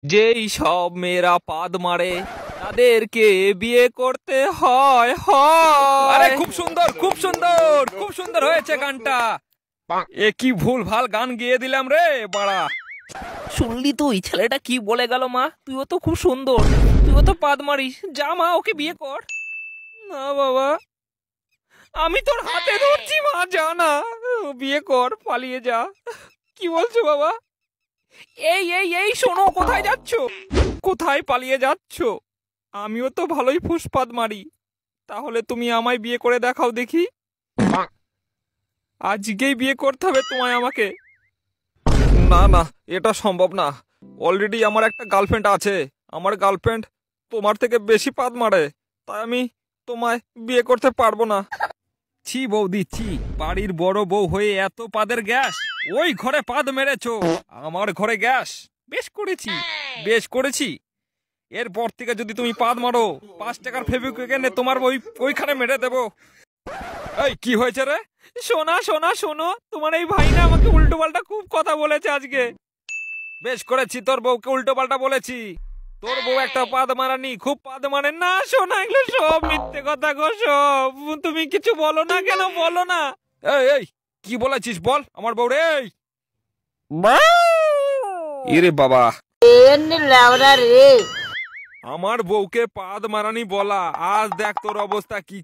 যেই সব মেয়েরা পাদ মারে তাদেরকে বিয়ে করতে হয় হয়। আরে খুব সুন্দর খুব সুন্দর খুব সুন্দর হয়েছে গানটা। এ কি ভুল ভাল গান গেয়ে দিলাম রে বাড়া। শুনলি তুই ছেলেটা কি বলে গেল? মা তুইও তো খুব সুন্দর, তুইও তো পাদ মারিস, যা মা ওকে বিয়ে কর। না বাবা, আমি তোর হাতে ধরছি মা, যা না, বিয়ে কর, পালিয়ে যা। কি বলছো বাবা? এই এই এই শোনো, কোথায় যাচ্ছ? কোথায় পালিয়ে যাচ্ছ? আমিও তো ভালোই ফুসপাদ মারি, তাহলে তুমি আমায় বিয়ে করে দেখাও দেখি। আজকেই বিয়ে করতে হবে তোমায় আমাকে। না না, এটা সম্ভব না। অলরেডি আমার একটা গার্লফ্রেন্ড আছে, আমার গার্লফ্রেন্ড তোমার থেকে বেশি পাদ মারে, তাই আমি তোমায় বিয়ে করতে পারবো না। ছি বৌদি ছি, বাড়ির বড় বউ হয়ে এত পাদের গ্যাস। ওই ঘরে পাদ মেরেছো, আমার ঘরে গ্যাস। বেশ করেছি বেশ করেছি। এরপর থেকে যদি তুমি পাদ মারো, 5 টাকার ফেভিকুইক এনে তোমার ওইখানে মেরে দেবো। এই কি হয়েছে রে? শোনা শোনা শোনো, তোমার এই ভাই না আমাকে উল্টো পাল্টা খুব কথা বলেছে আজকে। বেশ করেছি, তোর বউকে উল্টো পাল্টা বলেছি। তোর বউ একটা পাদ মারানি, খুব পাদ মারে না। শোনা, এগুলো সব মিথ্যে কথা গো সব। তুমি কিছু বলো না কেন, বলো না। এই এই কি বলেছিস বল আমার বউ রে। ইরে বাবা, আমার বউকে পাদ মারানি বলা, আজ দেখ তোর অবস্থা কি।